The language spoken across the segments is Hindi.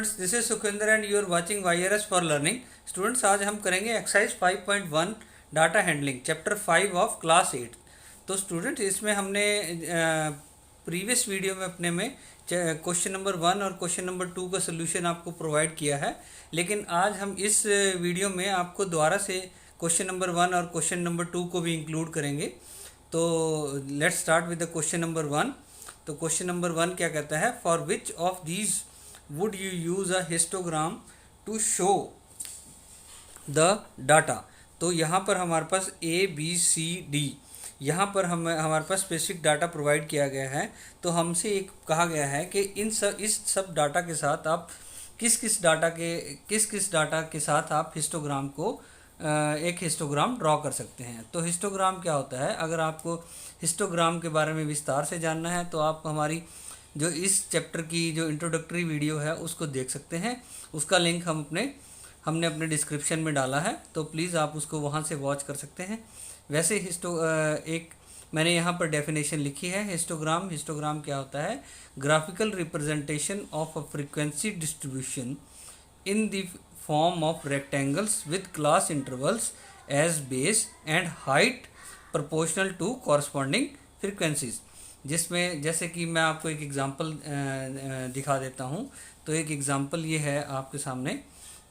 Students, this is Sukhwinder and you are watching YRS for learning. Students, आज हम करेंगे exercise 5.1 data handling, chapter 5 of class 8। तो स्टूडेंट्स, इसमें हमने प्रीवियस वीडियो में अपने में क्वेश्चन नंबर 1 और क्वेश्चन नंबर 2 का सोल्यूशन आपको प्रोवाइड किया है, लेकिन आज हम इस वीडियो में आपको दोबारा से क्वेश्चन नंबर 1 और क्वेश्चन नंबर 2 को भी इंक्लूड करेंगे। तो let's start with the question number 1। तो क्वेश्चन नंबर 1 क्या कहता है, for which of these would you use a histogram to show the data। तो यहाँ पर हमारे पास ABCD, यहाँ पर हमारे पास स्पेसिफिक डाटा प्रोवाइड किया गया है। तो हमसे एक कहा गया है कि इस सब डाटा के साथ आप किस किस डाटा के साथ आप हिस्टोग्राम को एक हिस्टोग्राम ड्रॉ कर सकते हैं। तो हिस्टोग्राम क्या होता है, अगर आपको हिस्टोग्राम के बारे में विस्तार से जानना है तो आप हमारी जो इस चैप्टर की जो इंट्रोडक्टरी वीडियो है उसको देख सकते हैं। उसका लिंक हमने अपने डिस्क्रिप्शन में डाला है, तो प्लीज़ आप उसको वहाँ से वॉच कर सकते हैं। वैसे मैंने यहाँ पर डेफिनेशन लिखी है। हिस्टोग्राम क्या होता है, graphical representation of a frequency distribution in the form of rectangles with class intervals as base and height proportional to corresponding frequencies. जिसमें जैसे कि मैं आपको एक एग्ज़ाम्पल दिखा देता हूँ। तो एक एग्ज़ाम्पल ये है आपके सामने।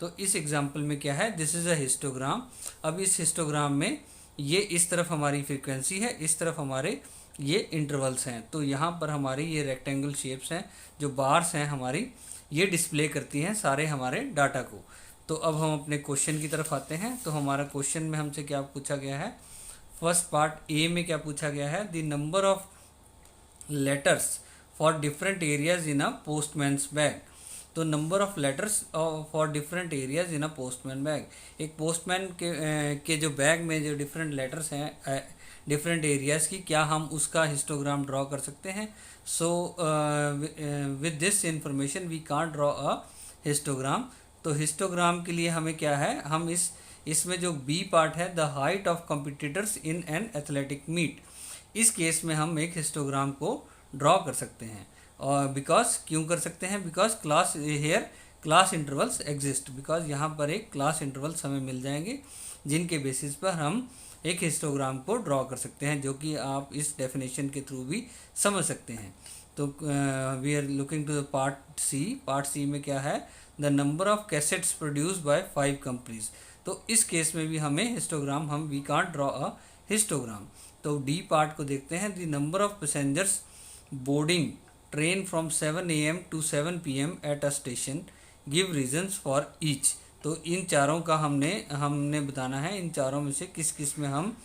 तो इस एग्ज़ाम्पल में क्या है, दिस इज़ अ हिस्टोग्राम। अब इस हिस्टोग्राम में ये इस तरफ हमारी फ्रीक्वेंसी है, इस तरफ हमारे ये इंटरवल्स हैं। तो यहाँ पर हमारी ये रेक्टेंगल शेप्स हैं, जो बार्स हैं हमारी, ये डिस्प्ले करती हैं सारे हमारे डाटा को। तो अब हम अपने क्वेश्चन की तरफ आते हैं। तो हमारा क्वेश्चन में हमसे क्या पूछा गया है, फर्स्ट पार्ट ए में क्या पूछा गया है, the number of letters for different areas in a postman's bag. तो number of letters for different areas in a postman bag, एक पोस्टमैन के जो बैग में जो डिफरेंट लेटर्स हैं डिफरेंट एरियाज की, क्या हम उसका हिस्टोग्राम ड्रॉ कर सकते हैं। So with this information we can't draw a histogram. तो हिस्टोग्राम के लिए हमें क्या है, हम इसमें जो बी पार्ट है, the height of competitors in an athletic meet, इस केस में हम एक हिस्टोग्राम को ड्रॉ कर सकते हैं। और बिकॉज क्यों कर सकते हैं, because class intervals exist, because यहाँ पर एक क्लास इंटरवल्स हमें मिल जाएंगे जिनके बेसिस पर हम एक हिस्टोग्राम को ड्रॉ कर सकते हैं, जो कि आप इस डेफिनेशन के थ्रू भी समझ सकते हैं। तो we are looking to the part C में क्या है, the number of cassettes produce by 5 companies. तो इस केस में भी हमें histogram we can't draw a histogram. तो डी पार्ट को देखते हैं, the number of passengers boarding train from 7 AM to 7 PM at a station, give reasons for each. तो इन चारों का हमने बताना है, इन चारों में से किस किस में हम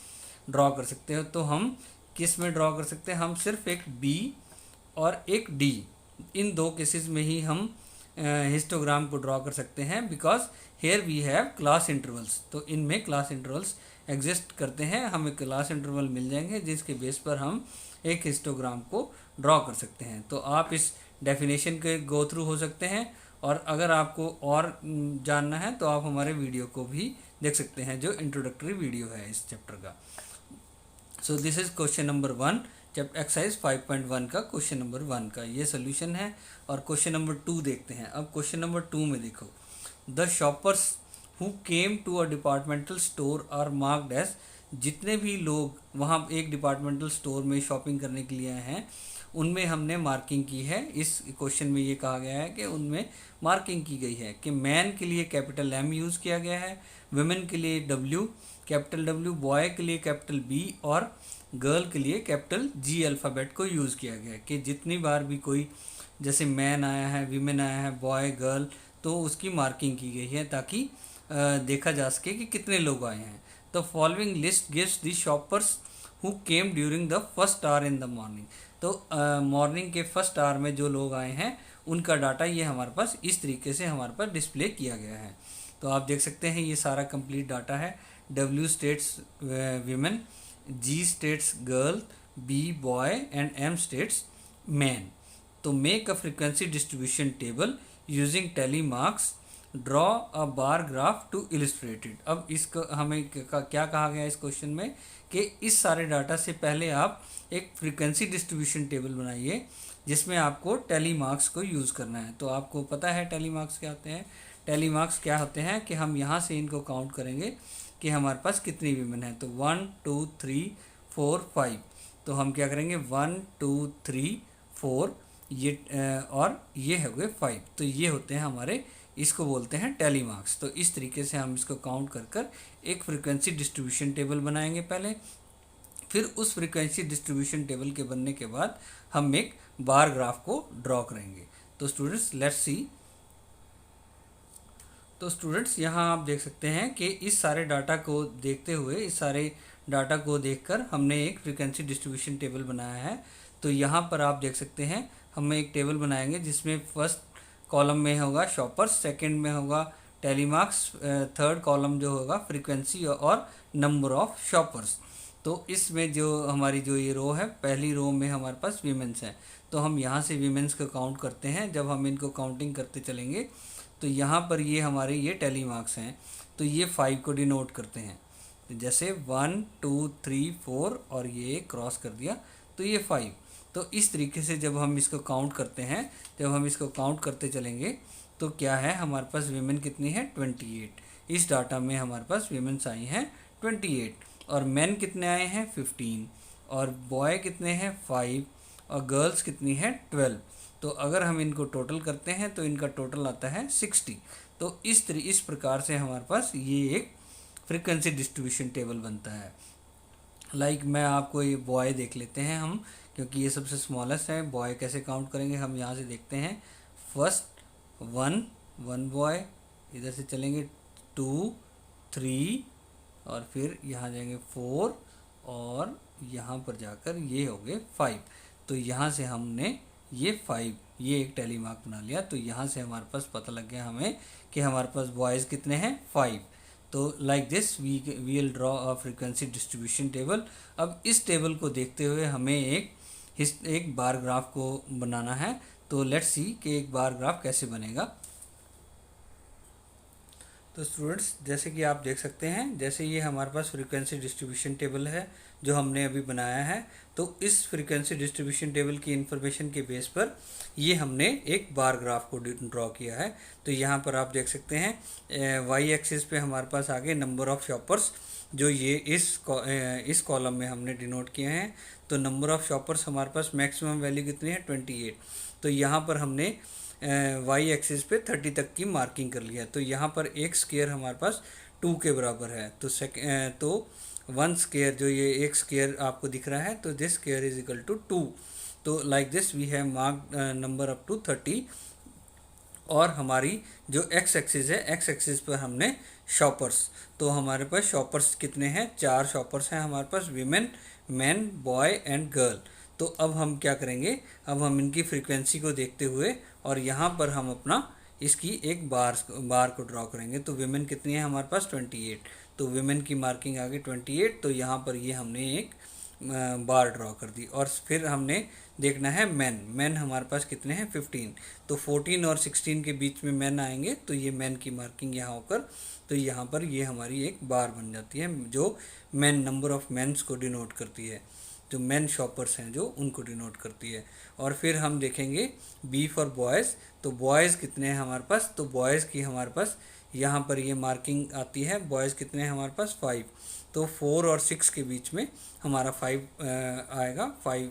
ड्रॉ कर सकते हो। तो हम किस में ड्रॉ कर सकते हैं, हम सिर्फ एक बी और एक डी, इन दो केसेस में ही हम हिस्टोग्राम को ड्रॉ कर सकते हैं, because here we have class intervals. तो इनमें क्लास इंटरवल्स एग्जिस्ट करते हैं, हमें क्लास इंटरवल मिल जाएंगे जिसके बेस पर हम एक हिस्टोग्राम को ड्रॉ कर सकते हैं। तो आप इस डेफिनेशन के गो थ्रू हो सकते हैं, और अगर आपको और जानना है तो आप हमारे वीडियो को भी देख सकते हैं, जो इंट्रोडक्टरी वीडियो है इस चैप्टर का। सो this is question number 1, exercise 5.1 का क्वेश्चन नंबर 1 का ये सोल्यूशन है। और क्वेश्चन नंबर 2 देखते हैं। अब क्वेश्चन नंबर 2 में देखो, the shoppers who came to a departmental store are marked as. जितने भी लोग वहाँ एक डिपार्टमेंटल स्टोर में शॉपिंग करने के लिए आए हैं, उनमें हमने मार्किंग की है। इस क्वेश्चन में ये कहा गया है कि उनमें मार्किंग की गई है कि मैन के लिए कैपिटल M यूज़ किया गया है, वुमेन के लिए कैपिटल W, बॉय के लिए कैपिटल B और गर्ल के लिए कैपिटल G अल्फ़ाबेट को यूज़ किया गया है। कि जितनी बार भी कोई जैसे मैन आया है, वीमेन आया है, बॉय, गर्ल, तो उसकी मार्किंग की गई है ताकि देखा जा सके कि कितने लोग आए हैं। तो following list gives the shoppers who came during the first hour in the morning. तो मॉर्निंग के फर्स्ट आवर में जो लोग आए हैं उनका डाटा ये हमारे पास इस तरीके से हमारे पास डिस्प्ले किया गया है। तो आप देख सकते हैं ये सारा कंप्लीट डाटा है। W states women, G states girl, B boy and M states man. तो make a frequency distribution table using tally marks draw a bar graph to illustrated. अब इसको हमें क्या कहा गया इस क्वेश्चन में कि इस सारे डाटा से पहले आप एक फ्रीक्वेंसी डिस्ट्रीब्यूशन टेबल बनाइए जिसमें आपको टैली मार्क्स को यूज़ करना है। तो आपको पता है टैली मार्क्स क्या होते हैं। टैली मार्क्स क्या होते हैं कि हम यहाँ से इनको काउंट करेंगे कि हमारे पास कितनी विमेन है। तो 1 2 3 4 5, तो हम क्या करेंगे 1 2 3 4 ये और ये हो गए 5, तो ये होते हैं हमारे, इसको बोलते हैं टैली मार्क्स। तो इस तरीके से हम इसको काउंट कर कर एक फ्रीक्वेंसी डिस्ट्रीब्यूशन टेबल बनाएंगे पहले, फिर उस फ्रीक्वेंसी डिस्ट्रीब्यूशन टेबल के बनने के बाद हम एक बार ग्राफ को ड्रॉ करेंगे। तो स्टूडेंट्स लेट्स सी। तो स्टूडेंट्स यहाँ आप देख सकते हैं कि इस सारे डाटा को देखते हुए, इस सारे डाटा को देखकर हमने एक फ्रीक्वेंसी डिस्ट्रीब्यूशन टेबल बनाया है। तो यहाँ पर आप देख सकते हैं हम एक टेबल बनाएंगे जिसमें फर्स्ट कॉलम में होगा शॉपर्स, सेकंड में होगा टेलीमार्क्स, थर्ड कॉलम जो होगा फ्रीक्वेंसी और नंबर ऑफ शॉपर्स। तो इसमें जो हमारी जो ये रो है, पहली रो में हमारे पास वीमेंस है, तो हम यहाँ से वीमेंस को काउंट करते हैं। जब हम इनको काउंटिंग करते चलेंगे तो यहाँ पर ये हमारे ये टैली मार्क्स हैं, तो ये 5 को डिनोट करते हैं। तो जैसे 1 2 3 4 और ये क्रॉस कर दिया तो ये 5। तो इस तरीके से जब हम इसको काउंट करते हैं, जब हम इसको काउंट करते चलेंगे तो क्या है हमारे पास वीमेन कितनी है 28। इस डाटा में हमारे पास वीमेंस आई हैं 28 और मैन कितने आए हैं 15 और बॉय कितने हैं 5 और गर्ल्स कितनी है 12। तो अगर हम इनको टोटल करते हैं तो इनका टोटल आता है 60। तो इस प्रकार से हमारे पास ये एक फ्रीक्वेंसी डिस्ट्रीब्यूशन टेबल बनता है। लाइक मैं आपको ये बॉय देख लेते हैं हम, क्योंकि ये सबसे स्मॉलेस्ट है। बॉय कैसे काउंट करेंगे हम यहाँ से देखते हैं। फर्स्ट 1 बॉय, इधर से चलेंगे 2 3 और फिर यहाँ जाएंगे 4 और यहाँ पर जाकर ये हो गए 5। तो यहाँ से हमने ये 5 ये एक टैली मार्क बना लिया। तो यहाँ से हमारे पास पता लग गया हमें कि हमारे पास बॉयज़ कितने हैं 5। तो like this we will draw a frequency distribution table. अब इस टेबल को देखते हुए हमें एक बार ग्राफ को बनाना है। तो लेट्स सी कि एक बार ग्राफ कैसे बनेगा। तो स्टूडेंट्स जैसे कि आप देख सकते हैं, जैसे ये हमारे पास फ्रीक्वेंसी डिस्ट्रीब्यूशन टेबल है जो हमने अभी बनाया है। तो इस फ्रीक्वेंसी डिस्ट्रीब्यूशन टेबल की इन्फॉर्मेशन के बेस पर ये हमने एक बार ग्राफ को ड्रॉ किया है। तो यहाँ पर आप देख सकते हैं वाई एक्सिस पे हमारे पास आगे नंबर ऑफ़ शॉपर्स जो ये इस कॉलम में हमने डिनोट किए हैं। तो नंबर ऑफ़ शॉपर्स हमारे पास मैक्सिमम वैल्यू कितनी है 28। तो यहाँ पर हमने वाई एक्सिस पे 30 तक की मार्किंग कर लिया। तो यहाँ पर एक स्क्वायर हमारे पास 2 के बराबर है। तो 1 स्क्वायर जो ये एक स्क्वायर आपको दिख रहा है, तो this square is equal to 2। तो like this we have marked number up to 30। और हमारी जो एक्स एक्सिस है, एक्स एक्सिस पर हमने शॉपर्स, तो हमारे पास शॉपर्स कितने हैं 4 शॉपर्स हैं हमारे पास, women, man, boy and girl. तो अब हम क्या करेंगे, अब हम इनकी फ्रीक्वेंसी को देखते हुए और यहाँ पर हम अपना इसकी एक बार को ड्रॉ करेंगे। तो वीमेन कितनी है हमारे पास 28। तो वीमेन की मार्किंग आ गई 28। तो यहाँ पर ये हमने एक बार ड्रॉ कर दी। और फिर हमने देखना है मैन हमारे पास कितने हैं 15। तो 14 और 16 के बीच में मैन आएंगे, तो ये मैन की मार्किंग यहाँ होकर तो यहाँ पर ये हमारी एक बार बन जाती है जो मैन नंबर ऑफ मैन्स को डिनोट करती है, जो मैन शॉपर्स हैं जो उनको डिनोट करती है। और फिर हम देखेंगे बी फॉर बॉयज़। तो बॉयज़ कितने हैं हमारे पास, तो बॉयज़ की हमारे पास यहाँ पर ये मार्किंग आती है। बॉयज़ कितने हैं हमारे पास 5। तो 4 और 6 के बीच में हमारा 5 आएगा 5।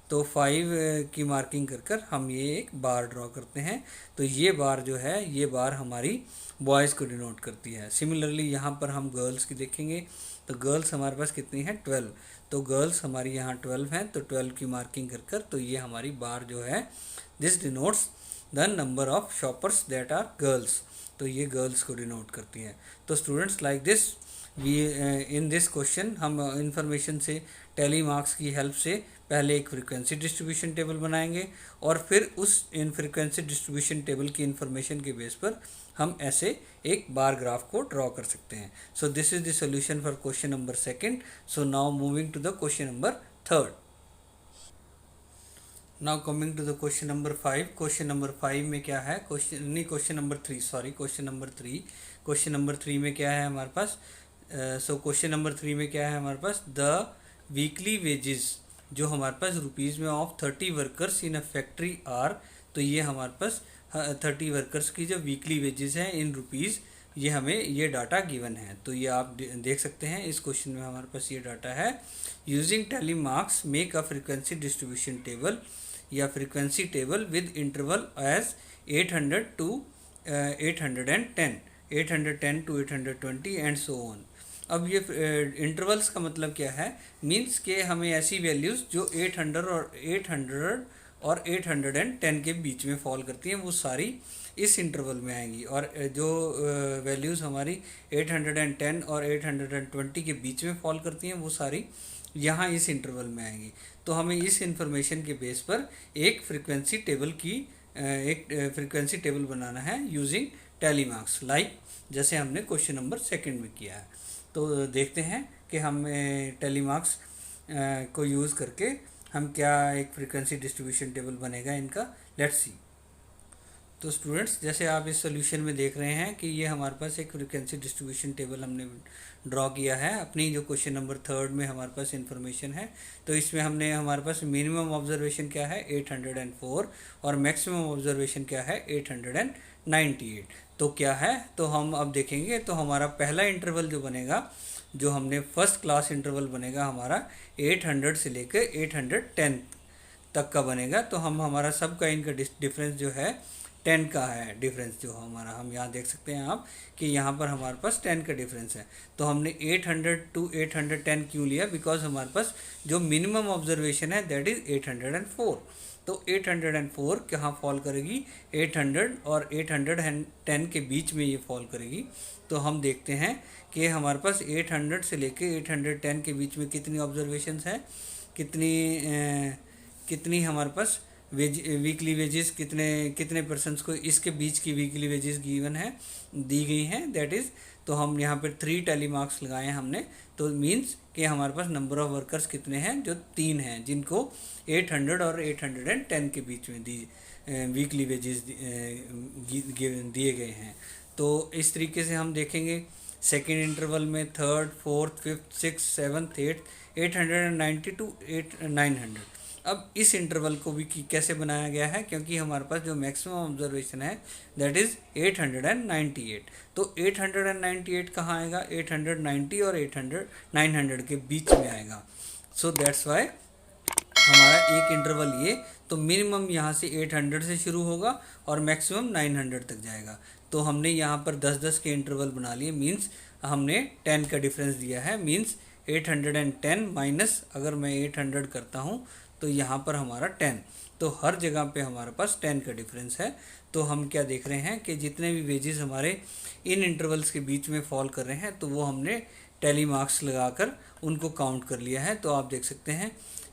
तो 5 की मार्किंग कर कर हम ये एक बार ड्रॉ करते हैं। तो ये बार जो है ये बार हमारी बॉयज़ को डिनोट करती है। सिमिलरली यहाँ पर हम गर्ल्स की देखेंगे। तो गर्ल्स हमारे पास कितनी है 12। तो गर्ल्स हमारी यहाँ 12 हैं। तो 12 की मार्किंग कर कर तो ये हमारी बार जो है this denotes the number of shoppers that are girls. तो ये गर्ल्स को डिनोट करती है। तो students like this we in this question हम इंफॉर्मेशन से टैली मार्क्स की हेल्प से पहले एक फ्रीक्वेंसी डिस्ट्रीब्यूशन टेबल बनाएंगे और फिर उस इन फ्रीक्वेंसी डिस्ट्रीब्यूशन टेबल की इंफॉर्मेशन के बेस पर हम ऐसे एक बार ग्राफ को ड्रॉ कर सकते हैं। So this is the solution for question number 2। So now moving to the question number 3। Now coming to the question number 5। Question number 5 में क्या है, question number 3, sorry question number 3। Question number 3 में क्या है हमारे पास, क्वेश्चन नंबर 3 में क्या है हमारे पास, द वीकली वेजेस जो हमारे पास रुपीज़ में of 30 workers in a factory are. तो ये हमारे पास 30 वर्कर्स की जो वीकली वेजेस हैं इन रुपीज़, ये हमें ये डाटा गिवन है। तो ये आप देख सकते हैं इस क्वेश्चन में हमारे पास ये डाटा है। Using tally marks make a frequency distribution table या frequency table with interval as 800 to 810, 810 to 820 and so on. अब ये इंटरवल्स का मतलब क्या है, मीन्स के हमें ऐसी वैल्यूज़ जो 810 के बीच में फॉल करती हैं वो सारी इस इंटरवल में आएंगी, और जो वैल्यूज़ हमारी 810 और 820 के बीच में फॉल करती हैं वो सारी यहाँ इस इंटरवल में आएंगी। तो हमें इस इंफॉर्मेशन के बेस पर एक फ्रीक्वेंसी टेबल बनाना है यूजिंग टैली मार्क्स, लाइक जैसे हमने क्वेश्चन नंबर 2 में किया है। तो देखते हैं कि हम टैली मार्क्स को यूज़ करके हम क्या एक फ्रीक्वेंसी डिस्ट्रीब्यूशन टेबल बनेगा इनका, लेट्स सी। तो स्टूडेंट्स, जैसे आप इस सोल्यूशन में देख रहे हैं कि ये हमारे पास एक फ्रीक्वेंसी डिस्ट्रीब्यूशन टेबल हमने ड्रॉ किया है अपनी जो क्वेश्चन नंबर 3 में हमारे पास इन्फॉर्मेशन है। तो इसमें हमने हमारे पास मिनिमम ऑब्जर्वेशन क्या है 804 और मैक्सिमम ऑब्जर्वेशन क्या है 898। तो क्या है, तो हम अब देखेंगे। तो हमारा पहला इंटरवल जो बनेगा, जो हमने फर्स्ट क्लास इंटरवल बनेगा हमारा 800 से लेकर 810 तक का बनेगा। तो हमारा सब का इनका डिफरेंस जो है 10 का है डिफरेंस, जो हमारा हम यहाँ देख सकते हैं आप कि यहाँ पर हमारे पास 10 का डिफरेंस है। तो हमने 800 टू 810 क्यों लिया, बिकॉज हमारे पास जो मिनिमम ऑब्जर्वेशन है दैट इज़ 804। तो 804 कहाँ फॉल करेगी, 800 और 810 के बीच में ये फॉल करेगी। तो हम देखते हैं कि हमारे पास 800 से लेके 810 के बीच में कितनी ऑब्जर्वेशंस हैं, कितनी हमारे पास वीकली वेजेस कितने पर्सनस को इसके बीच की वीकली वेजेस गिवन है, दी गई हैं, दैट इज़। तो हम यहाँ पर 3 टैली मार्क्स लगाए हैं हमने। तो मीन्स कि हमारे पास नंबर ऑफ वर्कर्स कितने हैं, जो 3 हैं, जिनको 800 और 810 के बीच में वीकली वेजेस दिए गए हैं। तो इस तरीके से हम देखेंगे सेकेंड इंटरवल में, third, fourth, fifth, six, seventh, 890 to 900। अब इस इंटरवल को भी कैसे बनाया गया है, क्योंकि हमारे पास जो मैक्सिमम ऑब्जर्वेशन है दैट इज़ 898। तो 898 कहाँ आएगा, 890 और 900 के बीच में आएगा। सो दैट्स वाई हमारा एक इंटरवल ये, तो मिनिमम यहाँ से 800 से शुरू होगा और मैक्सिमम 900 तक जाएगा। तो हमने यहाँ पर 10-10 के इंटरवल बना लिए, मीन्स हमने 10 का डिफरेंस दिया है। मीन्स 810 माइनस अगर मैं 800 करता हूँ तो यहाँ पर हमारा 10, तो हर जगह पे हमारे पास 10 का डिफरेंस है। तो हम क्या देख रहे हैं कि जितने भी वेजेस हमारे इन इंटरवल्स के बीच में फॉल कर रहे हैं तो वो हमने टैली मार्क्स लगाकर उनको काउंट कर लिया है। तो आप देख सकते हैं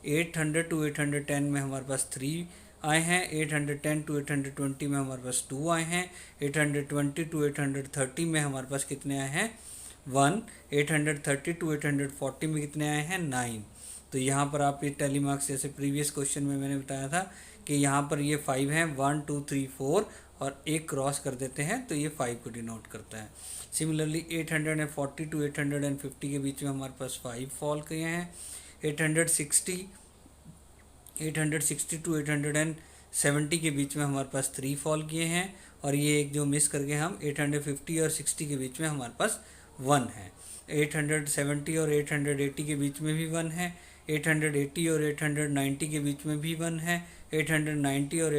800 टू 810 में हमारे पास 3 आए हैं, 810 टू 820 में हमारे पास 2 आए हैं, 820 टू 830 में हमारे पास कितने आए हैं 1, 830 टू 840 में कितने आए हैं 9। तो यहाँ पर आप ये टैली मार्क्स जैसे प्रीवियस क्वेश्चन में मैंने बताया था कि यहाँ पर ये 5 हैं, 1 2 3 4 और एक क्रॉस कर देते हैं तो ये 5 को डिनोट करता है। सिमिलरली 840 टू 850 के बीच में हमारे पास 5 फॉल किए हैं, 860 टू 870 के बीच में हमारे पास 3 फॉल किए हैं, और ये एक जो मिस करके हम 850 और 60 के बीच में हमारे पास 1 है। 870 और 880 के बीच में भी 1 है, 880 और 890 के बीच में भी 1 है, 890 और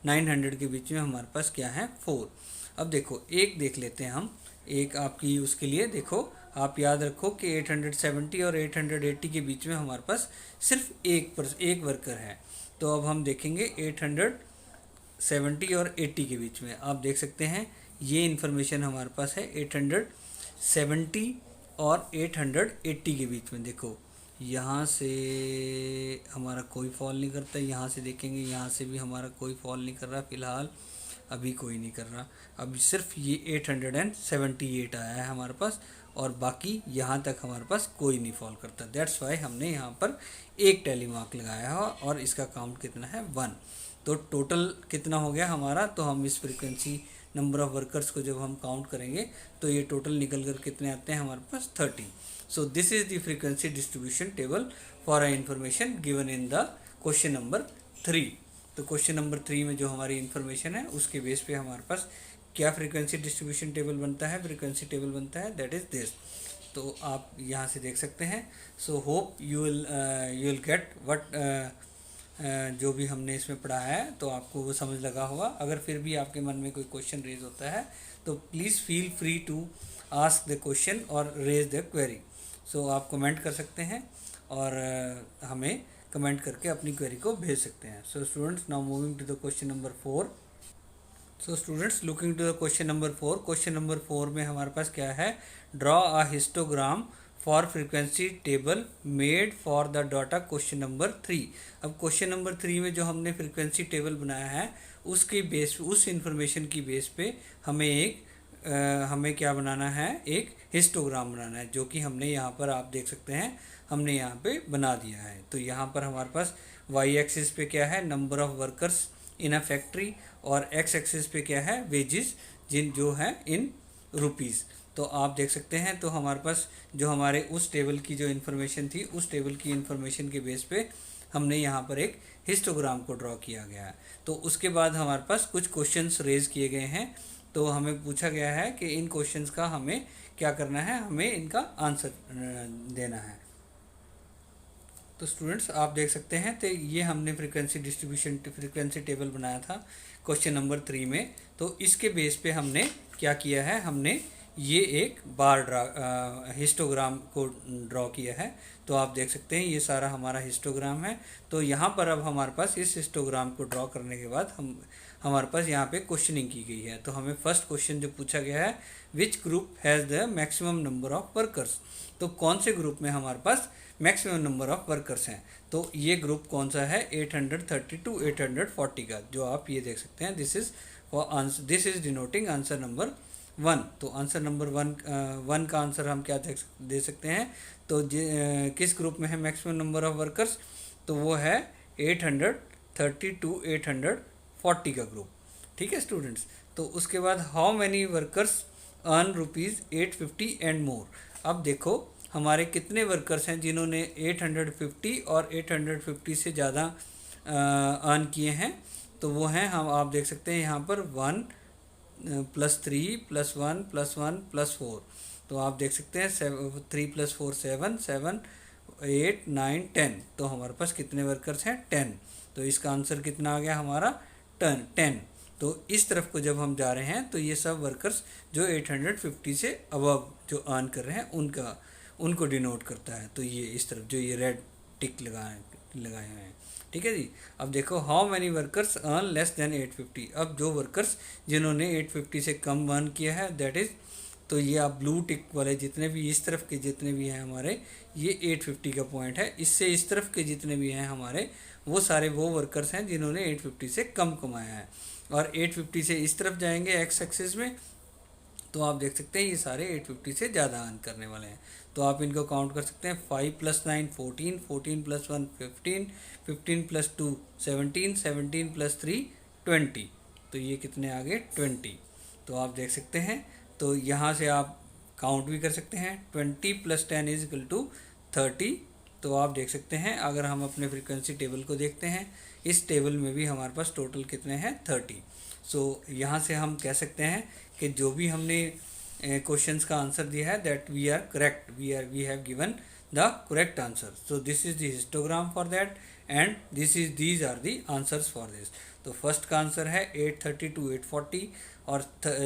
900 के बीच में हमारे पास क्या है 4। अब देखो एक देख लेते हैं हम, एक आपकी उसके लिए देखो, आप याद रखो कि 870 और 880 के बीच में हमारे पास सिर्फ एक वर्कर है। तो अब हम देखेंगे 870 और 80 के बीच में, आप देख सकते हैं ये इन्फॉर्मेशन हमारे पास है 870 और 880 के बीच में। देखो यहाँ से हमारा कोई फॉल नहीं करता, यहाँ से देखेंगे यहाँ से भी हमारा कोई फॉल नहीं कर रहा, फ़िलहाल अभी कोई नहीं कर रहा। अब सिर्फ ये 878 आया है हमारे पास, और बाकी यहाँ तक हमारे पास कोई नहीं फॉल करता। दैट्स वाई हमने यहाँ पर एक टैली मार्क लगाया है और इसका काउंट कितना है 1। तो टोटल कितना हो गया हमारा, तो हम इस फ्रीक्वेंसी नंबर ऑफ वर्कर्स को जब हम काउंट करेंगे तो ये टोटल निकल कर कितने आते हैं हमारे पास 30। सो this is the frequency distribution table for a information given in the question number 3। तो क्वेश्चन नंबर 3 में जो हमारी इन्फॉर्मेशन है उसके बेस पे हमारे पास क्या फ्रीक्वेंसी डिस्ट्रीब्यूशन टेबल बनता है, फ्रीक्वेंसी टेबल बनता है, दैट इज दिस। तो आप यहाँ से देख सकते हैं। So hope you will get what जो भी हमने इसमें पढ़ा है तो आपको वो समझ लगा होगा। अगर फिर भी आपके मन में कोई क्वेश्चन रेज होता है तो please feel free to ask the question और रेज द क्वेरी। सो आप कमेंट कर सकते हैं और हमें कमेंट करके अपनी क्वेरी को भेज सकते हैं। So students, now moving to the question number 4। So students, looking to the question number 4। Question number 4 में हमारे पास क्या है, draw a histogram for frequency table made for the data question number 3। अब क्वेश्चन नंबर 3 में जो हमने फ्रीक्वेंसी टेबल बनाया है उसकी बेस, उस इंफॉर्मेशन की बेस पे हमें क्या बनाना है, एक हिस्टोग्राम बनाना है, जो कि हमने यहाँ पर आप देख सकते हैं हमने यहाँ पे बना दिया है। तो यहाँ पर हमारे पास वाई एक्सिस पे क्या है, number of workers in a factory, और एक्स एक्सिस पे क्या है, वेजेस जो है इन रुपीज़। तो आप देख सकते हैं तो हमारे पास जो हमारे उस टेबल की जो इन्फॉर्मेशन थी उस टेबल की इन्फॉर्मेशन के बेस पे हमने यहाँ पर एक हिस्टोग्राम को ड्रॉ किया गया है। तो उसके बाद हमारे पास कुछ क्वेश्चंस रेज किए गए हैं। तो हमें पूछा गया है कि इन क्वेश्चंस का हमें क्या करना है, हमें इनका आंसर देना है। तो स्टूडेंट्स आप देख सकते हैं तो ये हमने फ्रीक्वेंसी टेबल बनाया था क्वेश्चन नंबर 3 में। तो इसके बेस पे हमने क्या किया है, हमने ये एक हिस्टोग्राम को ड्रॉ किया है। तो आप देख सकते हैं ये सारा हमारा हिस्टोग्राम है। तो यहाँ पर अब हमारे पास इस हिस्टोग्राम को ड्रॉ करने के बाद हमारे पास यहाँ पे क्वेश्चनिंग की गई है। तो हमें फर्स्ट क्वेश्चन जो पूछा गया है, which group has the maximum number of workers. तो कौन से ग्रुप में हमारे पास मैक्सिमम नंबर ऑफ वर्कर्स हैं। तो ये ग्रुप कौन सा है, 830 टू 840 का, जो आप ये देख सकते हैं। This is denoting answer number 1। तो आंसर नंबर 1 का आंसर हम क्या दे सकते हैं, तो किस ग्रुप में है मैक्सिमम नंबर ऑफ वर्कर्स, तो वो है 830 टू 840 का ग्रुप। ठीक है स्टूडेंट्स। तो उसके बाद how many workers earn ₹850 and more. अब देखो हमारे कितने वर्कर्स हैं जिन्होंने 850 और 850 से ज़्यादा अर्न किए हैं। तो वो हैं, हम आप देख सकते हैं यहाँ पर 1 + 3 + 1 + 1 + 4। तो आप देख सकते हैं 3 + 4 7 7 8 9 10। तो हमारे पास कितने वर्कर्स हैं, 10। तो इसका आंसर कितना आ गया हमारा 10। तो इस तरफ को जब हम जा रहे हैं तो ये सब वर्कर्स जो 850 से अबव जो अर्न कर रहे हैं उनको डिनोट करता है। तो ये इस तरफ जो ये रेड टिक लगाए हुए हैं। ठीक है जी। अब देखो how many workers earn less than 850। अब जो वर्कर्स जिन्होंने 850 से कम अर्न किया है, दैट इज़, तो ये आप ब्लू टिक वाले जितने भी इस तरफ के जितने भी हैं हमारे, ये 850 का पॉइंट है। इससे इस तरफ के जितने भी हैं हमारे, वो सारे वो वर्कर्स हैं जिन्होंने 850 से कम कमाया है। और 850 से इस तरफ जाएंगे एक्स एक्सिस में, तो आप देख सकते हैं ये सारे 850 से ज़्यादा अर्न करने वाले हैं। तो आप इनको काउंट कर सकते हैं, 5 + 9 14, 14 + 1 15, 15 + 2 17, 17 + 3 20। तो ये कितने आ गए 20। तो आप देख सकते हैं, तो यहाँ से आप काउंट भी कर सकते हैं, 20 + 10 = 30। तो आप देख सकते हैं अगर हम अपने फ्रीक्वेंसी टेबल को देखते हैं, इस टेबल में भी हमारे पास टोटल कितने हैं 30। सो यहाँ से हम कह सकते हैं कि जो भी हमने क्वेश्चंस का आंसर दिया है, that we are correct, we have given the correct answer. So this is the histogram for that and these are the answers for this. तो फर्स्ट का आंसर है 830 टू 840 और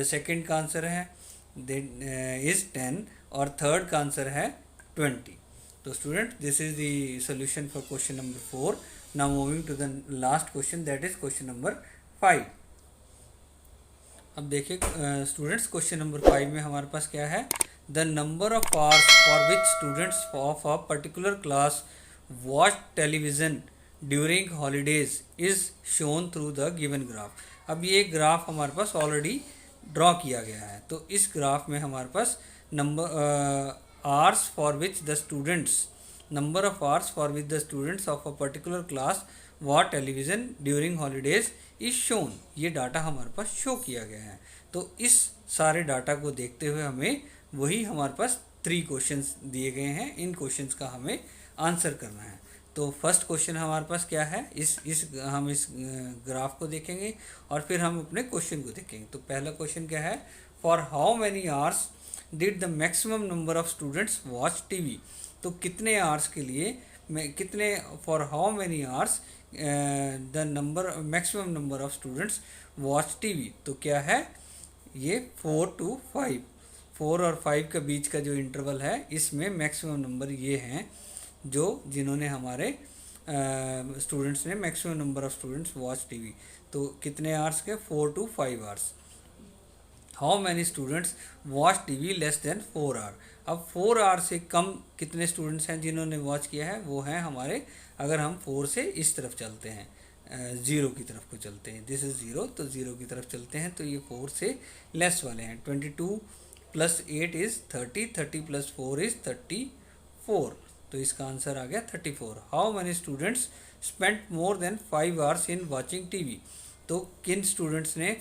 सेकंड का आंसर है इज 10 और थर्ड का आंसर है 20। तो student, this is the solution for question number 4। Now moving to the last question, that is question number 5। अब देखिए स्टूडेंट्स, क्वेश्चन नंबर 5 में हमारे पास क्या है, the number of hours for which students of a particular class watch television during holidays is shown through the given graph. अब ये ग्राफ हमारे पास ऑलरेडी ड्रॉ किया गया है। तो इस ग्राफ में हमारे पास number hours for which the students number of hours for which the students of a particular class watch television during holidays is shown। ये डाटा हमारे पास शो किया गया है। तो इस सारे डाटा को देखते हुए हमें वही हमारे पास 3 क्वेश्चंस दिए गए हैं, इन क्वेश्चंस का हमें आंसर करना है। तो फर्स्ट क्वेश्चन हमारे पास क्या है, हम इस ग्राफ को देखेंगे और फिर हम अपने क्वेश्चन को देखेंगे। तो पहला क्वेश्चन क्या है, for how many hours did the maximum number of students watch TV. तो कितने आवर्स के लिए कितने for how many hours the number maximum number of students watch TV. तो क्या है ये 4 to 5, 4 और 5 के बीच का जो इंटरवल है इसमें मैक्सिमम नंबर ये हैं जो जिन्होंने हमारे स्टूडेंट्स ने maximum number of students watch TV. तो कितने आवर्स के, 4 to 5 hours. How many students watch TV less than 4 hour. अब 4 आवर से कम कितने स्टूडेंट्स हैं जिन्होंने वॉच किया है, वो हैं हमारे, अगर हम 4 से इस तरफ चलते हैं, 0 की तरफ को चलते हैं, दिस इज़ 0, तो 0 की तरफ चलते हैं तो ये 4 से लेस वाले हैं। 22 + 8 इज़ 30, 30 + 4 इज़ 34। तो इसका आंसर आ गया 34। How many students spend more than 5 hours in watching TV. तो किन स्टूडेंट्स ने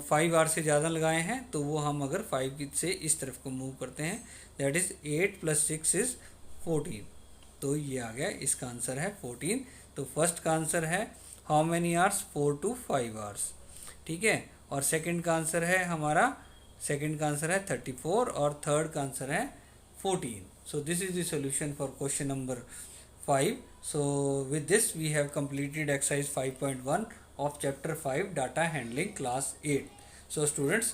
5 आवर से ज़्यादा लगाए हैं, तो वो हम अगर 5 से इस तरफ को मूव करते हैं, दैट इज़ 8 + 6 इज़ 14। तो ये आ गया, इसका आंसर है 14। तो फर्स्ट का आंसर है how many hours, 4 to 5 hours, ठीक है। और सेकंड का आंसर है हमारा, सेकंड का आंसर है 34 और थर्ड का आंसर है 14। So this is the solution for question number 5. So with this we have completed exercise 5.1 of chapter 5 data handling class 8. So students,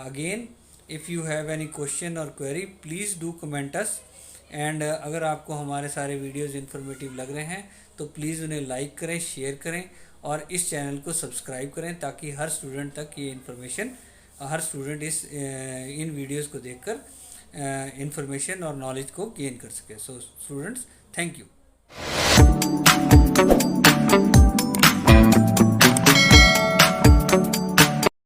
again if you have any question or query please do comment us, and अगर आपको हमारे सारे वीडियोस इन्फॉर्मेटिव लग रहे हैं तो प्लीज़ उन्हें लाइक करें, शेयर करें और इस चैनल को सब्सक्राइब करें ताकि हर स्टूडेंट तक ये information, her student in videos को देखकर इंफॉर्मेशन और नॉलेज को गेन कर सके। So students, thank you.